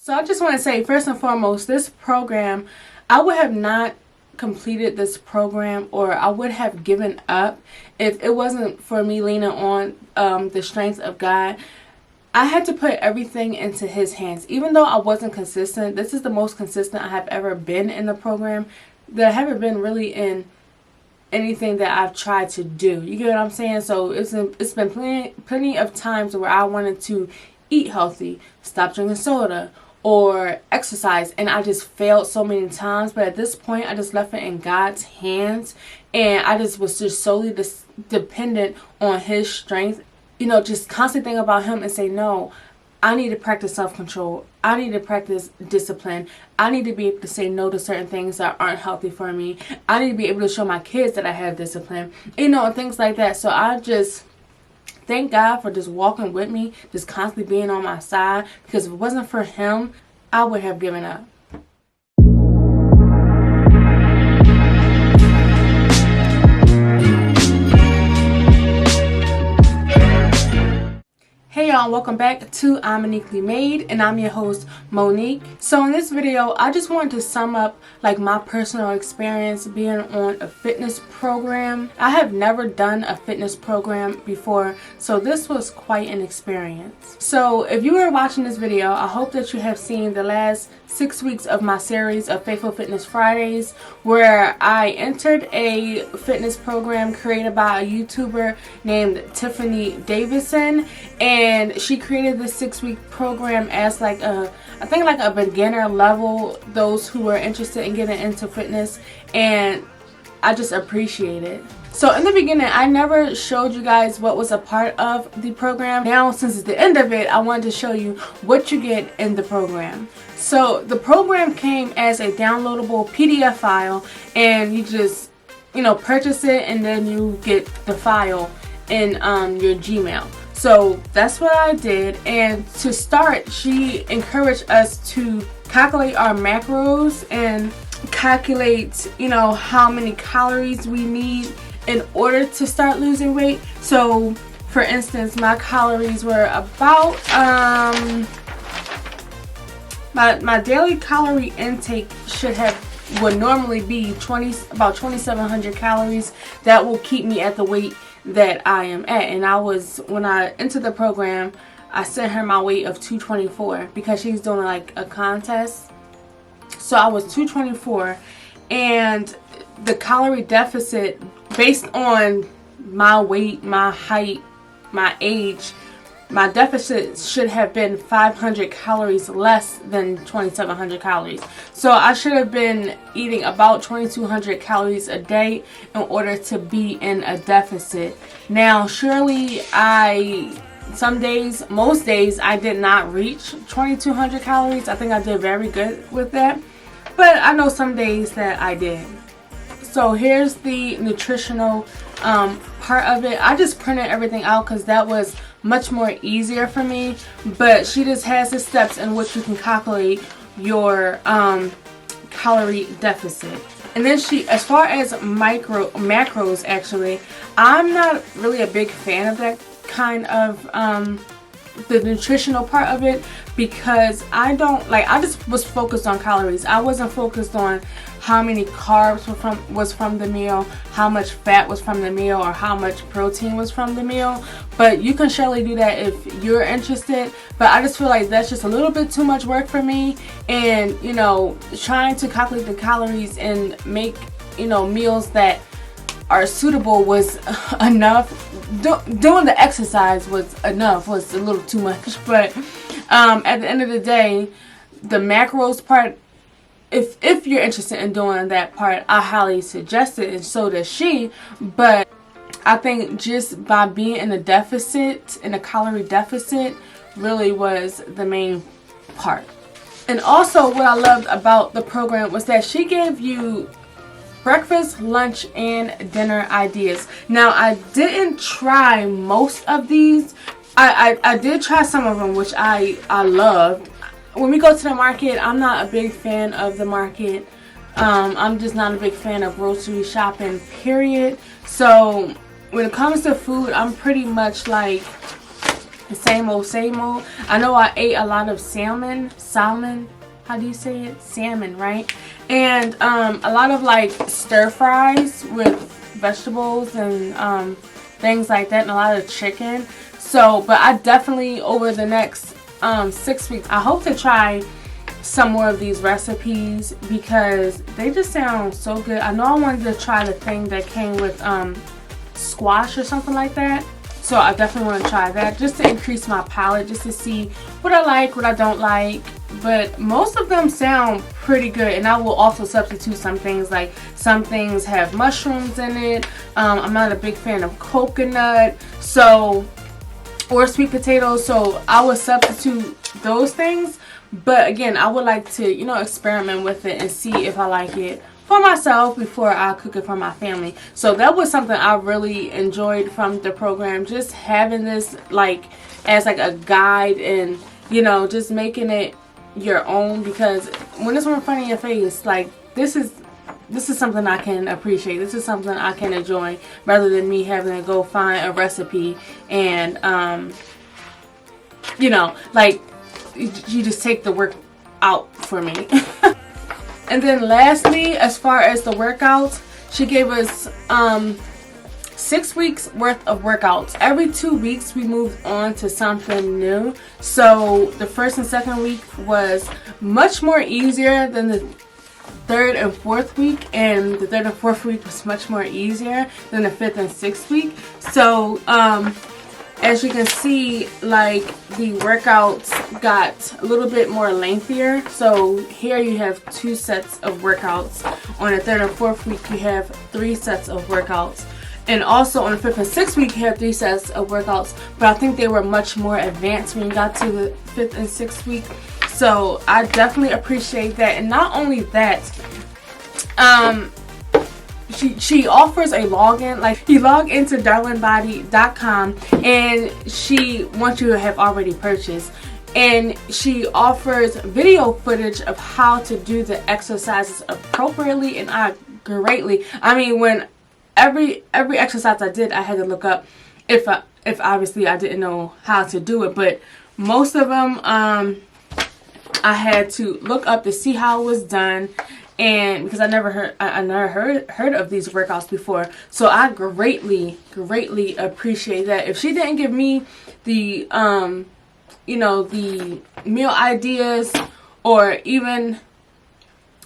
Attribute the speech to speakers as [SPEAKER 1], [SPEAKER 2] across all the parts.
[SPEAKER 1] So I just want to say, first and foremost, this program, I would have not completed this program, or I would have given up if it wasn't for me leaning on the strength of God. I had to put everything into His hands. Even though I wasn't consistent, this is the most consistent I have ever been in the program. That I haven't been really in anything that I've tried to do. You get what I'm saying? So it's been plenty of times where I wanted to eat healthy, stop drinking soda, or exercise, and I just failed so many times. But at this point, I just left it in God's hands, and I just was just solely dependent on His strength. You know, just constantly think about Him and say, no, I need to practice self-control. I need to practice discipline. I need to be able to say no to certain things that aren't healthy for me. I need to be able to show my kids that I have discipline, you know, and things like that. So I just thank God for just walking with me, just constantly being on my side, because if it wasn't for Him, I would have given up. Hey y'all, welcome back to I'm Uniquely Made, and I'm your host Monique. So in this video, I just wanted to sum up like my personal experience being on a fitness program. I have never done a fitness program before, so this was quite an experience. So if you were watching this video, I hope that you have seen the last 6 weeks of my series of Faithful Fitness Fridays, where I entered a fitness program created by a YouTuber named Tiffany Davison, and she created this 6-week program as like I think like a beginner level, those who are interested in getting into fitness, and I just appreciate it. So in the beginning, I never showed you guys what was a part of the program. Now, since it's the end of it, I wanted to show you what you get in the program. So the program came as a downloadable PDF file, and you just, you know, purchase it, and then you get the file in your Gmail. So that's what I did, and to start, she encouraged us to calculate our macros and calculate, you know, how many calories we need in order to start losing weight. So for instance, my calories were about my daily calorie intake would normally be about 2,700 calories. That will keep me at the weight that I am at. And when I entered the program, I sent her my weight of 224 because she's doing like a contest. So I was 224, and the calorie deficit based on my weight, my height, my age, my deficit should have been 500 calories less than 2,700 calories. So I should have been eating about 2,200 calories a day in order to be in a deficit. Now, surely most days I did not reach 2,200 calories. I think I did very good with that. But I know some days that I did. So here's the nutritional part of it. I just printed everything out because that was much more easier for me. But she just has the steps in which you can calculate your calorie deficit. And then as far as macros, actually, I'm not really a big fan of that kind of the nutritional part of it, because I just was focused on calories. I wasn't focused on how many carbs was from the meal, how much fat was from the meal, or how much protein was from the meal. But you can surely do that if you're interested. But I just feel like that's just a little bit too much work for me. And, you know, trying to calculate the calories and make, you know, meals that are suitable was enough. Doing the exercise was a little too much. But at the end of the day, the macros part, if you're interested in doing that part, I highly suggest it, and so does she. But I think just by being in a calorie deficit really was the main part. And also what I loved about the program was that she gave you breakfast, lunch, and dinner ideas. Now, I didn't try most of these. I did try some of them, which I loved. When we go to the market, I'm not a big fan of the market. I'm just not a big fan of grocery shopping, period. So when it comes to food, I'm pretty much like the same old, same old. I know I ate a lot of salmon, how do you say it? Salmon, right? And a lot of like stir fries with vegetables and things like that, and a lot of chicken. So, but I definitely, over the next 6 weeks, I hope to try some more of these recipes because they just sound so good. I know I wanted to try the thing that came with squash or something like that. So I definitely want to try that just to increase my palate, just to see what I like, what I don't like. But most of them sound pretty good, and I will also substitute some things. Like some things have mushrooms in it. I'm not a big fan of coconut, so, or sweet potatoes, so I will substitute those things. But again, I would like to, you know, experiment with it and see if I like it for myself before I cook it for my family. So that was something I really enjoyed from the program, just having this like as like a guide, and you know, just making it your own, because when it's in front of your face, like this is something I can appreciate. This is something I can enjoy, rather than me having to go find a recipe and you know, like you just take the work out for me. And then lastly, as far as the workouts, she gave us 6 weeks worth of workouts. Every 2 weeks we moved on to something new. So the first and second week was much more easier than the third and fourth week, and the third and fourth week was much more easier than the fifth and sixth week. So as you can see, like the workouts got a little bit more lengthier. So here you have 2 sets of workouts. On the third and fourth week you have 3 sets of workouts. And also on the fifth and sixth week you have 3 sets of workouts. But I think they were much more advanced when you got to the fifth and sixth week. So I definitely appreciate that. And not only that, she offers a login. Like, you log into darlynbody.com and she wants you to have already purchased, and she offers video footage of how to do the exercises appropriately. And I mean, when every exercise I did, I had to look up if obviously I didn't know how to do it, but most of them I had to look up to see how it was done. And because I never heard of these workouts before, so I greatly appreciate that. If she didn't give me the you know, the meal ideas, or even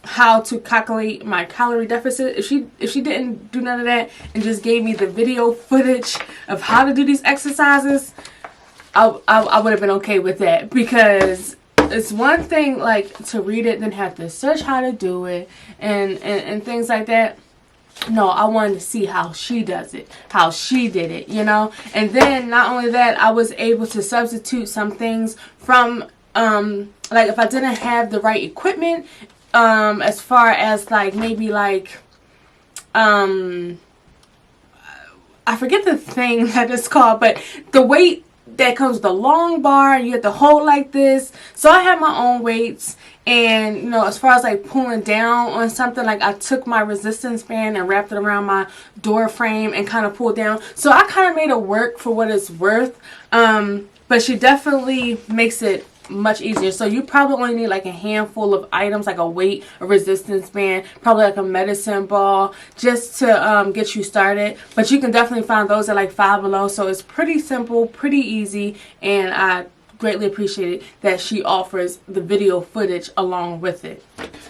[SPEAKER 1] how to calculate my calorie deficit, if she didn't do none of that and just gave me the video footage of how to do these exercises, I would have been okay with that. Because it's one thing like to read it, then have to search how to do it and things like that. No, I wanted to see how she does it, how she did it, you know. And then not only that, I was able to substitute some things from like if I didn't have the right equipment, as far as like maybe like I forget the thing that it's called, but the weight that comes with a long bar and you have to hold like this. So I had my own weights, and you know, as far as like pulling down on something, like I took my resistance band and wrapped it around my door frame and kind of pulled down. So I kind of made it work for what it's worth. But she definitely makes it much easier. So you probably only need like a handful of items, like a weight, a resistance band, probably like a medicine ball, just to get you started. But you can definitely find those at like Five Below. So it's pretty simple, pretty easy, and I greatly appreciate it that she offers the video footage along with it.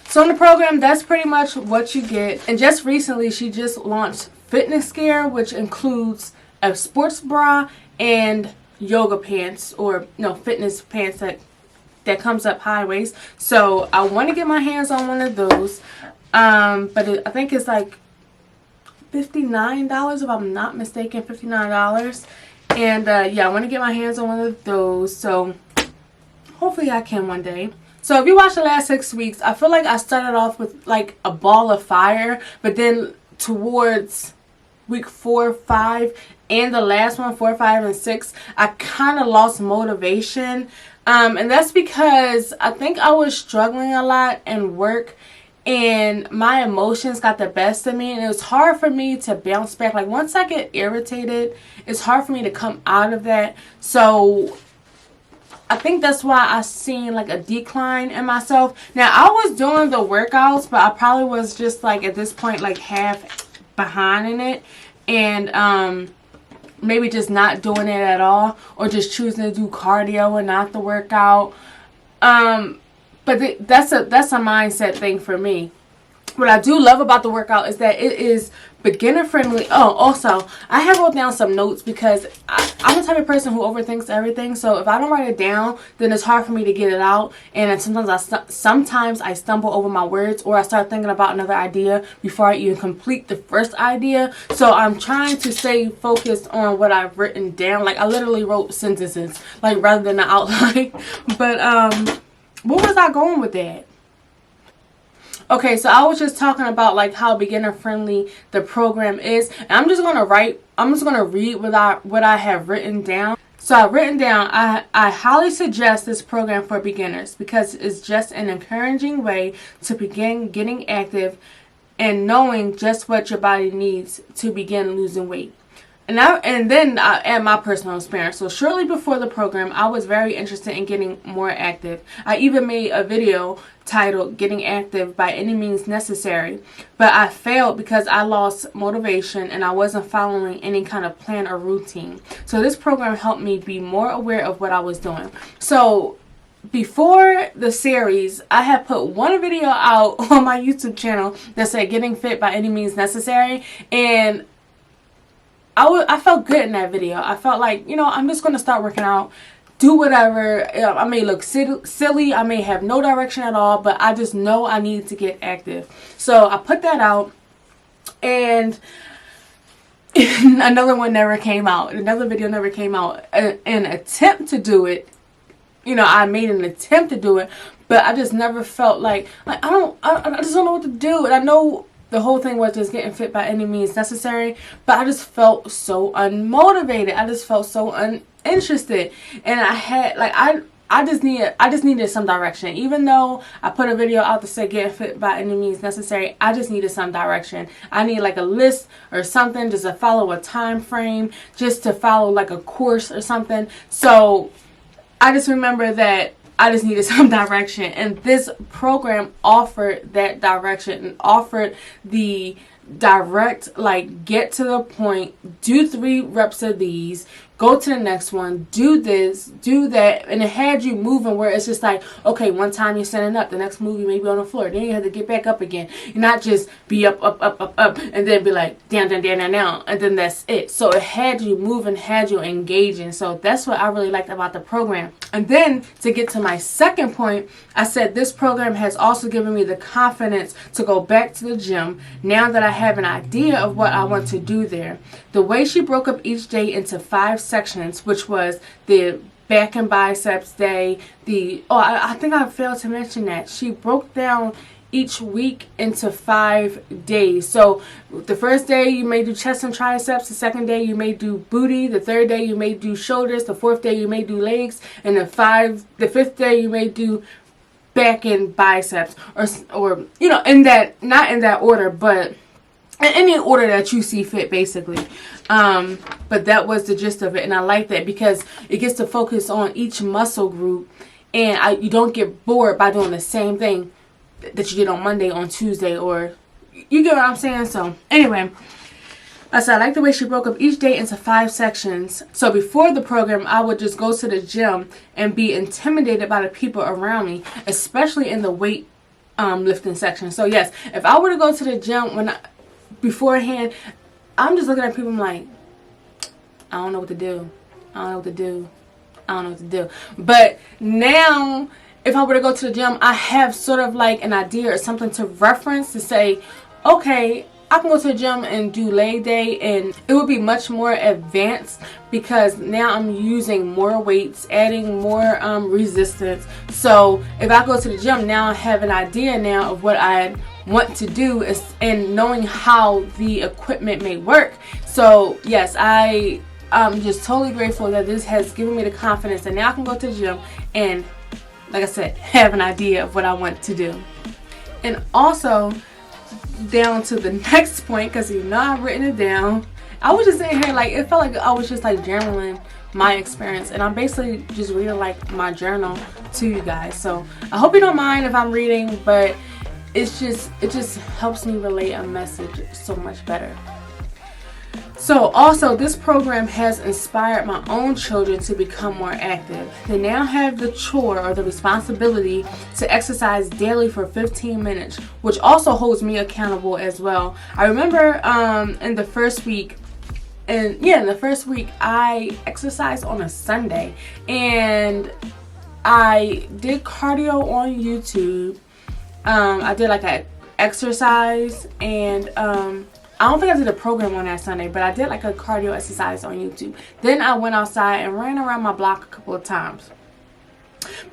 [SPEAKER 1] So in the program, that's pretty much what you get. And just recently she just launched Fitness Gear, which includes a sports bra and yoga pants, or no, fitness pants that comes up high waist. So I want to get my hands on one of those, but I think it's like $59 if I'm not mistaken, $59. And yeah, I want to get my hands on one of those, so hopefully I can one day. So if you watch the last 6 weeks, I feel like I started off with like a ball of fire, but then towards week 4, 5, and the last one, 4, 5, and 6, I kind of lost motivation. And that's because I think I was struggling a lot in work, and my emotions got the best of me, and it was hard for me to bounce back. Like, once I get irritated, it's hard for me to come out of that. So I think that's why I seen like a decline in myself. Now, I was doing the workouts, but I probably was just like at this point like half behind in it, and maybe just not doing it at all, or just choosing to do cardio and not the workout. But that's a mindset thing for me. What I do love about the workout is that it is beginner friendly. Oh, also, I have wrote down some notes because I'm the type of person who overthinks everything. So if I don't write it down, then it's hard for me to get it out. And sometimes I stumble over my words, or I start thinking about another idea before I even complete the first idea. So I'm trying to stay focused on what I've written down. Like, I literally wrote sentences, like, rather than the outline. But where was I going with that? Okay, so I was just talking about like how beginner friendly the program is. And I'm just gonna read what I have written down. So I've written down, I highly suggest this program for beginners because it's just an encouraging way to begin getting active and knowing just what your body needs to begin losing weight. And then I add my personal experience. So shortly before the program, I was very interested in getting more active. I even made a video titled "Getting Active by Any Means Necessary," but I failed because I lost motivation and I wasn't following any kind of plan or routine. So this program helped me be more aware of what I was doing. So before the series, I had put one video out on my YouTube channel that said "Getting Fit by Any Means Necessary," and I felt good in that video. I felt like, I'm just going to start working out, do whatever. I may look silly. I may have no direction at all, but I just know I need to get active. So I put that out, and another one never came out. Another video never came out. An attempt to do it, I made an attempt to do it, but I just never felt like I just don't know what to do. And I know the whole thing was just getting fit by any means necessary, but I just felt so unmotivated. I just felt so uninterested, and I had like I just needed some direction. Even though I put a video out to say "Getting Fit by Any Means Necessary," I just needed some direction. I need like a list or something, just to follow a time frame, just to follow like a course or something. So I just remember that I just needed some direction, and this program offered that direction and offered the direct, like, get to the point, do 3 reps of these, go to the next one, do this, do that, and it had you moving where it's just like, okay, one time you're standing up, the next move you may be on the floor, then you have to get back up again. You're not just be up, and then be like down, and then that's it. So it had you moving, had you engaging. So that's what I really liked about the program. And then to get to my second point, I said this program has also given me the confidence to go back to the gym now that I have an idea of what I want to do there. The way she broke up each day into 5 sections, which was the back and biceps day, I think I failed to mention that she broke down each week into 5 days. So the first day you may do chest and triceps, the second day you may do booty, the third day you may do shoulders, the fourth day you may do legs, and the fifth day you may do back and biceps, or in that, not in that order, but in any order that you see fit, basically. But that was the gist of it, and I like that because it gets to focus on each muscle group, and you don't get bored by doing the same thing that you did on Monday, on Tuesday, or you get what I'm saying. So anyway, I said I like the way she broke up each day into 5 sections. So before the program, I would just go to the gym and be intimidated by the people around me, especially in the weight lifting section. So yes, if I were to go to the gym beforehand, I'm just looking at people, I'm like, I don't know what to do. But now, if I were to go to the gym, I have sort of like an idea or something to reference to say, okay, I can go to the gym and do leg day, and it would be much more advanced because now I'm using more weights, adding more resistance. So if I go to the gym, now I have an idea now of what I want to do and knowing how the equipment may work. So yes, I'm just totally grateful that this has given me the confidence that now I can go to the gym and, like I said, have an idea of what I want to do. And also, down to the next point, because I've written it down. I was just sitting here, like, it felt like I was just like journaling my experience, and I'm basically just reading like my journal to you guys. So I hope you don't mind if I'm reading, but it just helps me relay a message so much better. So also, this program has inspired my own children to become more active. They now have the chore or the responsibility to exercise daily for 15 minutes, which also holds me accountable as well. I remember in the first week, I exercised on a Sunday, and I did cardio on YouTube. I did like an exercise, and I don't think I did a program on that Sunday, but I did like a cardio exercise on YouTube. Then I went outside and ran around my block a couple of times.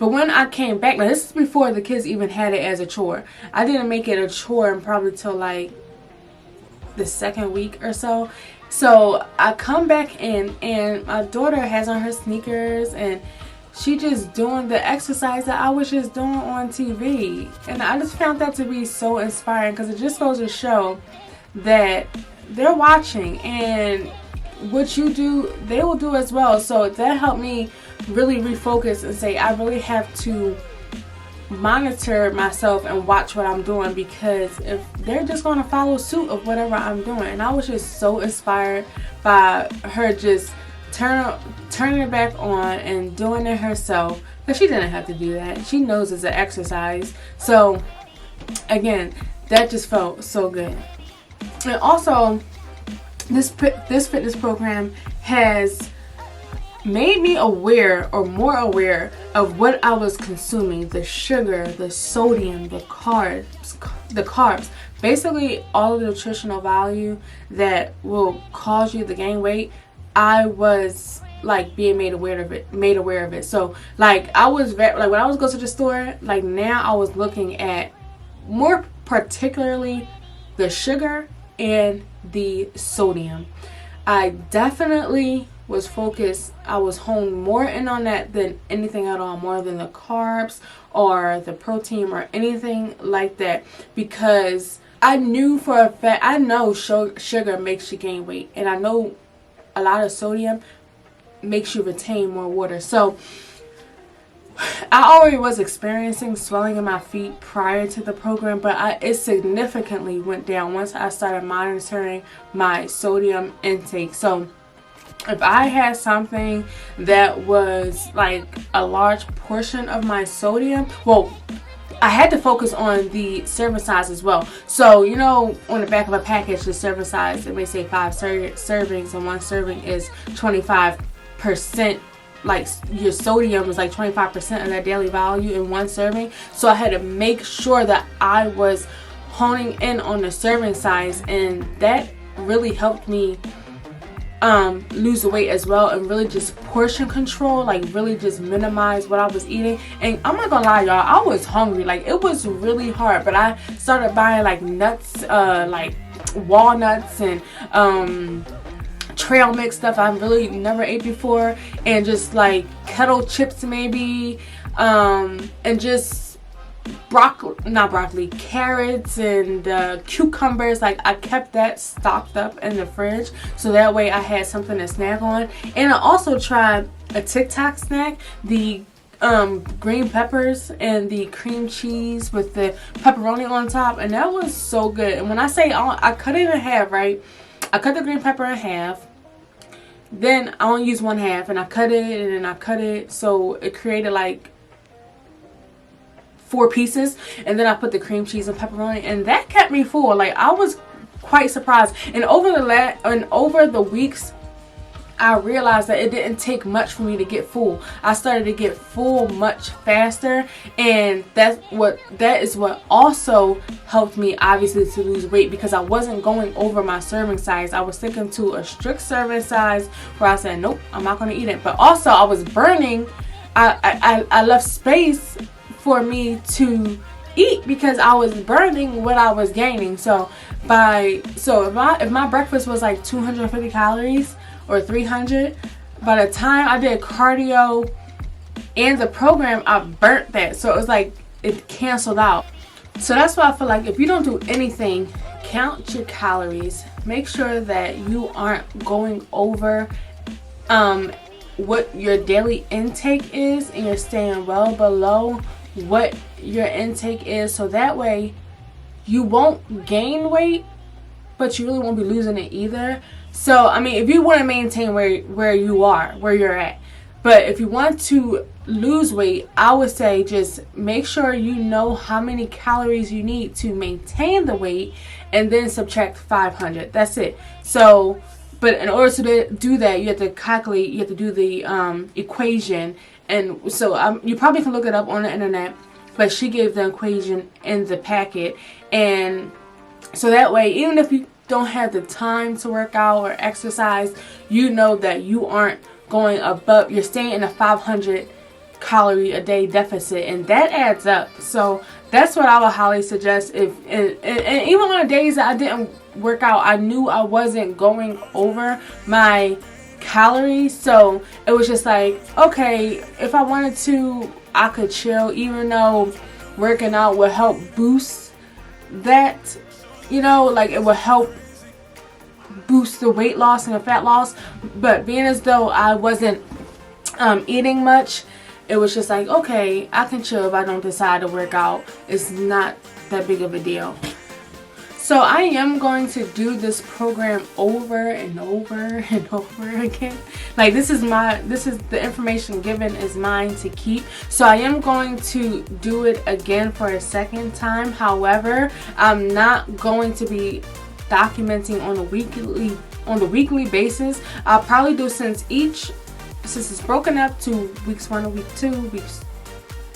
[SPEAKER 1] But when I came back, now this is before the kids even had it as a chore. I didn't make it a chore probably till like the second week or so. So I come back in, and my daughter has on her sneakers, and she just doing the exercise that I was just doing on TV. And I just found that to be so inspiring, because it just goes to show that they're watching, and what you do, they will do as well. So that helped me really refocus and say, I really have to monitor myself and watch what I'm doing, because if they're just going to follow suit of whatever I'm doing. And I was just so inspired by her just turning it back on and doing it herself, because she didn't have to do that. She knows it's an exercise. So again, that just felt so good. And also, this fitness program has made me aware, or more aware, of what I was consuming: the sugar, the sodium, the carbs, basically all of the nutritional value that will cause you to gain weight. I was like being made aware of it. So like I was like when I was going to the store, like now I was looking at more particularly the sugar and the sodium. I definitely was focused. I was honed more in on that than anything at all, more than the carbs or the protein or anything like that, because I knew for a fact, I know sugar makes you gain weight, and I know a lot of sodium makes you retain more water. So I already was experiencing swelling in my feet prior to the program, but it significantly went down once I started monitoring my sodium intake. So if I had something that was like a large portion of my sodium, well, I had to focus on the serving size as well. So, on the back of a package, the serving size, it may say 5 servings, and one serving is 25%. Like your sodium is like 25% of that daily value in one serving. So I had to make sure that I was honing in on the serving size, and that really helped me lose the weight as well, and really just portion control, like really just minimize what I was eating. And I'm not gonna lie, y'all, I was hungry. Like it was really hard, but I started buying like nuts, like walnuts and trail mix stuff I really never ate before, and just like kettle chips maybe, and just carrots and cucumbers. Like I kept that stocked up in the fridge, so that way I had something to snack on. And I also tried a TikTok snack, the green peppers and the cream cheese with the pepperoni on top, and that was so good. And when I say I cut it in half, right? I cut the green pepper in half, then I only use one half, and I cut it, and then I cut it so it created like 4 pieces, and then I put the cream cheese and pepperoni, and that kept me full. Like I was quite surprised. And over the weeks, I realized that it didn't take much for me to get full. I started to get full much faster, and that is what also helped me obviously to lose weight, because I wasn't going over my serving size. I was sticking to a strict serving size where I said, nope, I'm not going to eat it. But also I was burning. I left space for me to eat, because I was burning what I was gaining. So if my breakfast was like 250 calories or 300, by the time I did cardio and the program, I burnt that. So it was like it canceled out. So that's why I feel like if you don't do anything, count your calories. Make sure that you aren't going over what your daily intake is, and you're staying well below what your intake is, so that way you won't gain weight, but you really won't be losing it either. So I mean, if you want to maintain where you're at, but if you want to lose weight, I would say just make sure you know how many calories you need to maintain the weight, and then subtract 500. That's it. So, but in order to do that, you have to calculate, you have to do the equation. And so you probably can look it up on the internet, but she gave the equation in the packet. And so that way, even if you don't have the time to work out or exercise, you know that you aren't going above, you're staying in a 500 calorie a day deficit, and that adds up. So that's what I would highly suggest. If and even on the days that I didn't work out, I knew I wasn't going over my calories, so it was just like, okay, if I wanted to, I could chill, even though working out would help boost that, like it would help boost the weight loss and the fat loss. But being as though I wasn't eating much, it was just like, okay, I can chill if I don't decide to work out. It's not that big of a deal. So I am going to do this program over and over and over again. Like this is the information given is mine to keep. So I am going to do it again for a second time. However, I'm not going to be documenting on the weekly basis. I'll probably do since it's broken up to weeks 1 and week 2, weeks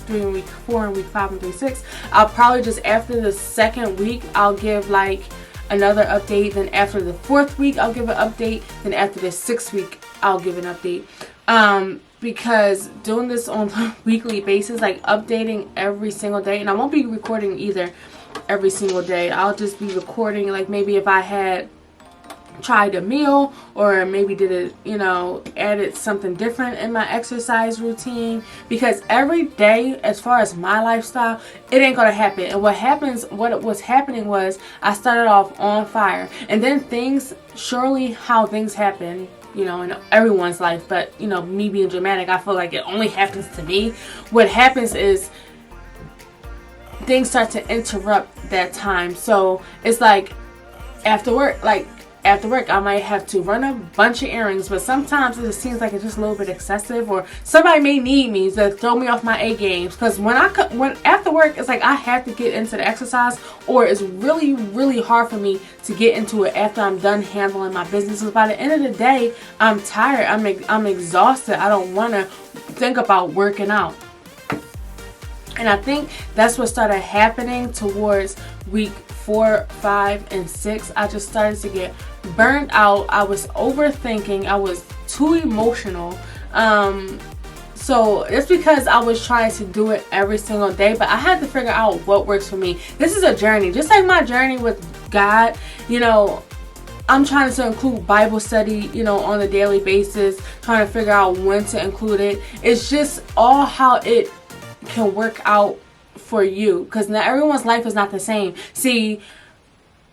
[SPEAKER 1] 3 and week 4, and week 5 and 3, 6. I'll probably just after the second week I'll give like another update. Then after the 4th week I'll give an update. Then after the 6th week I'll give an update. Because doing this on a weekly basis, like updating every single day, and I won't be recording either every single day. I'll just be recording like maybe if I had tried a meal, or maybe added something different in my exercise routine, because every day, as far as my lifestyle, it ain't gonna happen. And what was happening was I started off on fire, and then how things happen, in everyone's life, but me being dramatic, I feel like it only happens to me. What happens is things start to interrupt that time. So it's like after work I might have to run a bunch of errands, but sometimes it just seems like it's just a little bit excessive, or somebody may need me to throw me off my A games, because when after work, it's like I have to get into the exercise, or it's really, really hard for me to get into it after I'm done handling my business. Because by the end of the day, I'm tired, I'm exhausted, I don't want to think about working out. And I think that's what started happening towards week 4, 5, and 6. I just started to get burned out. I was overthinking. I was too emotional. So it's because I was trying to do it every single day, but I had to figure out what works for me. This is a journey, just like my journey with God. I'm trying to include Bible study, on a daily basis, trying to figure out when to include it. It's just all how it can work out for you, because not everyone's life is not the same. See,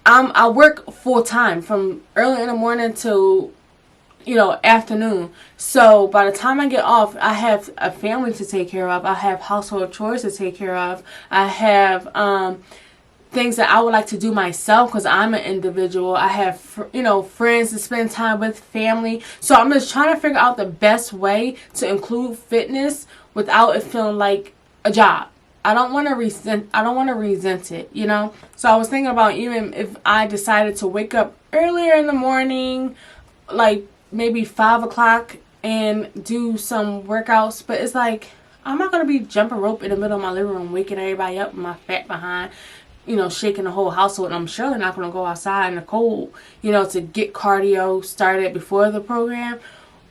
[SPEAKER 1] I work full time from early in the morning to afternoon. So by the time I get off, I have a family to take care of. I have household chores to take care of. I have things that I would like to do myself, because I'm an individual. I have friends to spend time with, family. So I'm just trying to figure out the best way to include fitness without it feeling like a job. I don't want to resent it, So I was thinking about, even if I decided to wake up earlier in the morning, like maybe 5 o'clock, and do some workouts, but it's like I'm not going to be jumping rope in the middle of my living room, waking everybody up with my fat behind, shaking the whole household. And I'm surely not going to go outside in the cold, to get cardio started before the program.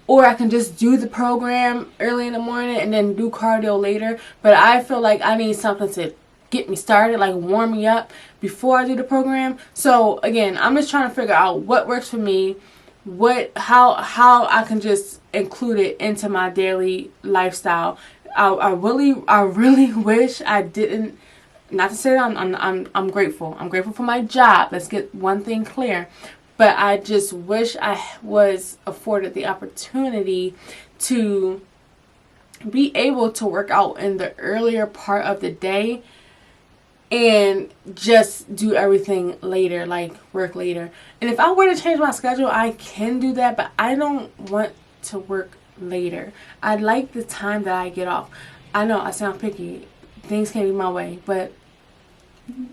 [SPEAKER 1] Or I can just do the program early in the morning and then do cardio later. But I feel like I need something to get me started, like warm me up before I do the program. So again, I'm just trying to figure out what works for me, how I can just include it into my daily lifestyle. I really wish I didn't not to say that I'm grateful. I'm grateful for my job. Let's get one thing clear. But I just wish I was afforded the opportunity to be able to work out in the earlier part of the day and just do everything later, like work later. And if I were to change my schedule, I can do that, but I don't want to work later. I like the time that I get off. I know I sound picky. Things can't be my way, but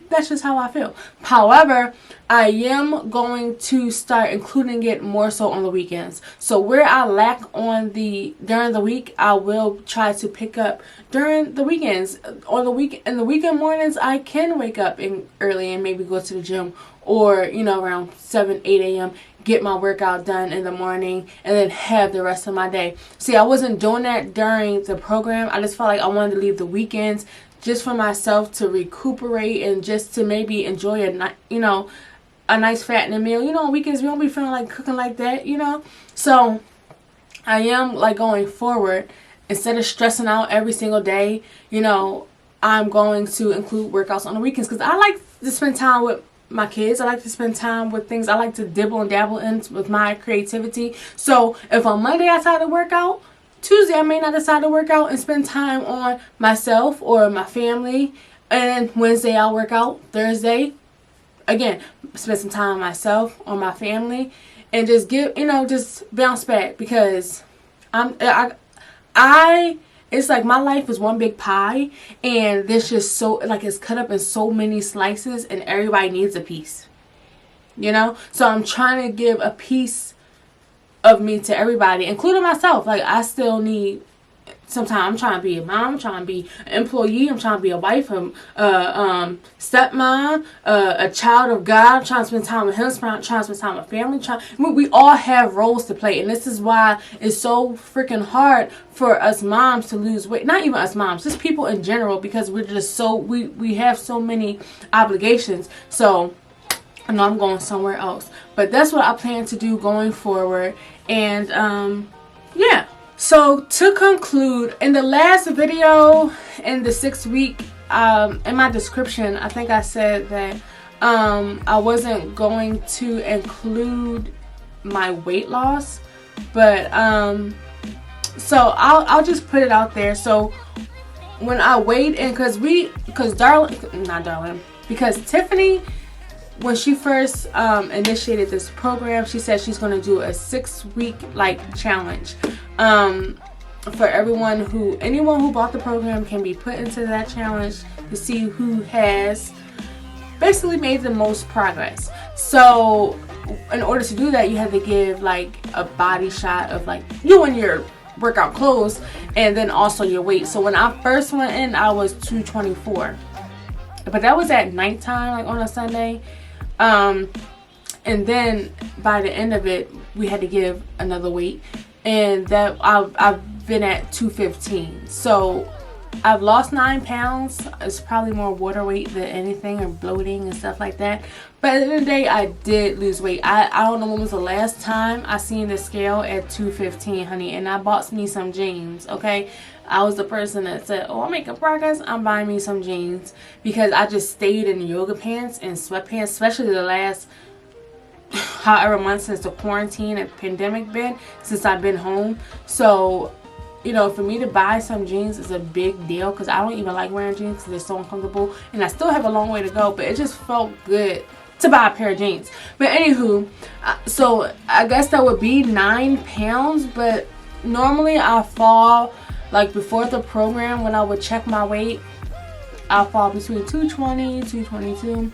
[SPEAKER 1] that's just how I feel. However, I am going to start including it more so on the weekends. So where I lack on during the week, I will try to pick up during the weekends. On the weekend mornings, I can wake up early and maybe go to the gym, or around 7, 8 a.m. get my workout done in the morning and then have the rest of my day. See, I wasn't doing that during the program. I just felt like I wanted to leave the weekends just for myself to recuperate and just to maybe enjoy a nice fattening meal. On weekends we don't be feeling like cooking like that, So I am like going forward, instead of stressing out every single day, I'm going to include workouts on the weekends, because I like to spend time with my kids. I like to spend time with things I like to dibble and dabble in with my creativity. So if on Monday I decide to work out, Tuesday I may not decide to work out and spend time on myself or my family. And Wednesday I'll work out. Thursday, again, spend some time on myself or my family, and just just bounce back, because it's like my life is one big pie, and there's just so, like, it's cut up in so many slices, and everybody needs a piece. So I'm trying to give a piece of me to everybody, including myself. Like, I still need some time. I'm trying to be a mom, I'm trying to be an employee, I'm trying to be a wife, stepmom, a child of God. I'm trying to spend time with him, trying to spend time with family. We all have roles to play, and this is why it's so freaking hard for us moms to lose weight. Not even us moms, just people in general, because we're just we have so many obligations. So I know I'm going somewhere else, but that's what I plan to do going forward. And yeah. So to conclude, in the last video, in the 6th week, in my description, I think I said that I wasn't going to include my weight loss, but so I'll just put it out there. So when I weighed in, because Tiffany, when she first initiated this program, she said she's going to do a 6-week challenge. For anyone who bought the program can be put into that challenge to see who has basically made the most progress. So in order to do that, you have to give a body shot of you in your workout clothes, and then also your weight. So when I first went in, I was 224, but that was at nighttime, on a Sunday. And then by the end of it, we had to give another weight, and that I've been at 215. So I've lost 9 pounds. It's probably more water weight than anything, or bloating and stuff like that. But at the end of the day, I did lose weight. I don't know when was the last time I seen the scale at 215, honey. And I bought me some jeans, okay? I was the person that said, oh, I'm making progress, I'm buying me some jeans. Because I just stayed in yoga pants and sweatpants, especially the last however months since the quarantine and pandemic since I've been home. So, for me to buy some jeans is a big deal, because I don't even like wearing jeans because they're so uncomfortable. And I still have a long way to go, but it just felt good to buy a pair of jeans. But anywho, so I guess that would be 9 pounds. But normally I fall, before the program, when I would check my weight, I'll fall between 220, 222.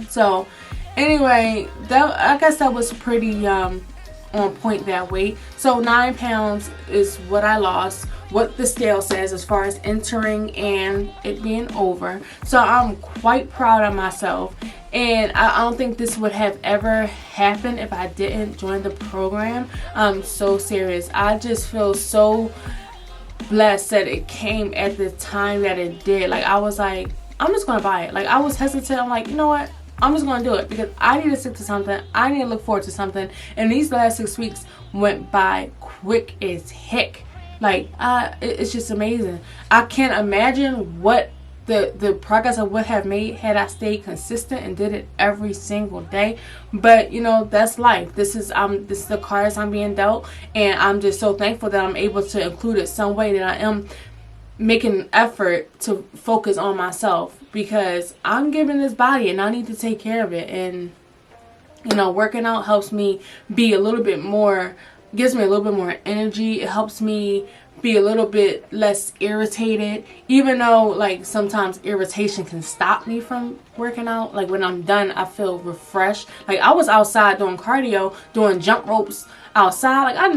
[SPEAKER 1] So anyway, I guess that was pretty on point, that weight. So 9 pounds is what I lost, what the scale says as far as entering and it being over. So I'm quite proud of myself, and I don't think this would have ever happened if I didn't join the program. I'm so serious. I just feel so blessed that it came at the time that it did. I was like, I'm just gonna buy it. I was hesitant. I'm like, you know what, I'm just gonna do it, because I need to stick to something. I need to look forward to something. And these last 6 weeks went by quick as heck. It's just amazing. I can't imagine what the progress I would have made had I stayed consistent and did it every single day. But you know, that's life. This is the cards I'm being dealt, and I'm just so thankful that I'm able to include it some way, that I am making an effort to focus on myself, because I'm given this body and I need to take care of it. And you know, working out helps me be a little bit more, gives me a little bit more energy. It helps me be a little bit less irritated, even though like sometimes irritation can stop me from working out. Like when I'm done, I feel refreshed. Like I was outside doing cardio, doing jump ropes outside. Like I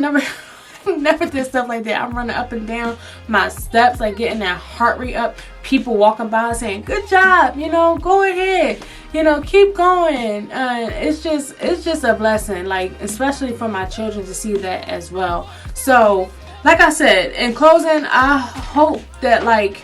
[SPEAKER 1] never did stuff like that. I'm running up and down my steps, like getting that heart rate up. People walking by saying, "Good job, you know, go ahead, you know, keep going." It's just a blessing, like especially for my children to see that as well. So like I said, in closing, I hope that like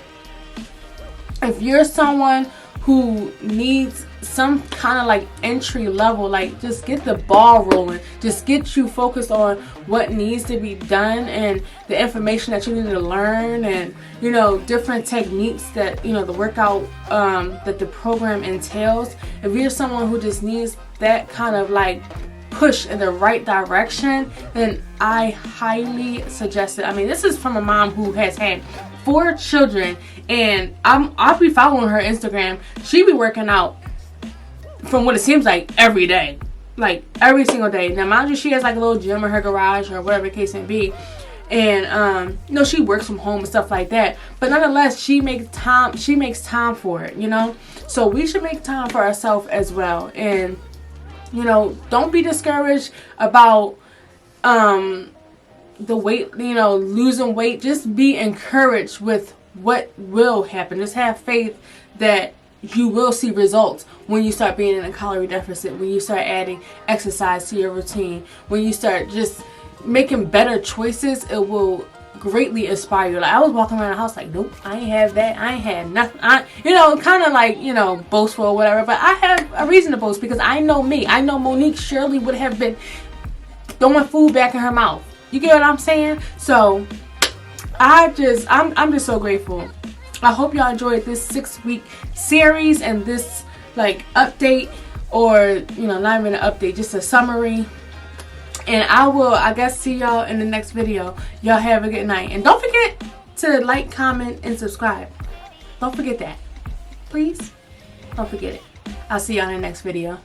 [SPEAKER 1] if you're someone who needs some kind of like entry level, like just get the ball rolling, just get you focused on what needs to be done and the information that you need to learn, and you know, different techniques that, you know, the workout that the program entails. If you're someone who just needs that kind of like push in the right direction, then I highly suggest it. I mean, this is from a mom who has had 4 children, and I'll be following her Instagram. She be working out from what it seems like every day, like every single day. Now mind you, she has like a little gym in her garage or whatever the case may be, and you know, she works from home and stuff like that, but nonetheless she makes time for it, you know. So we should make time for ourselves as well. And you know, don't be discouraged about the weight, you know, losing weight. Just be encouraged with what will happen. Just have faith that you will see results when you start being in a calorie deficit, when you start adding exercise to your routine, when you start just making better choices. It will greatly inspire you. Like I was walking around the house like, nope, I ain't have that, I ain't had nothing. You know, kind of like, you know, boastful or whatever, but I have a reason to boast, because I know me. I know Monique Shirley would have been throwing food back in her mouth. You get what I'm saying? So I'm just so grateful. I hope y'all enjoyed this 6-week series and this like update, or you know, not even an update, just a summary. And I will, I guess, see y'all in the next video. Y'all have a good night. And don't forget to like, comment, and subscribe. Don't forget that. Please. Don't forget it. I'll see y'all in the next video.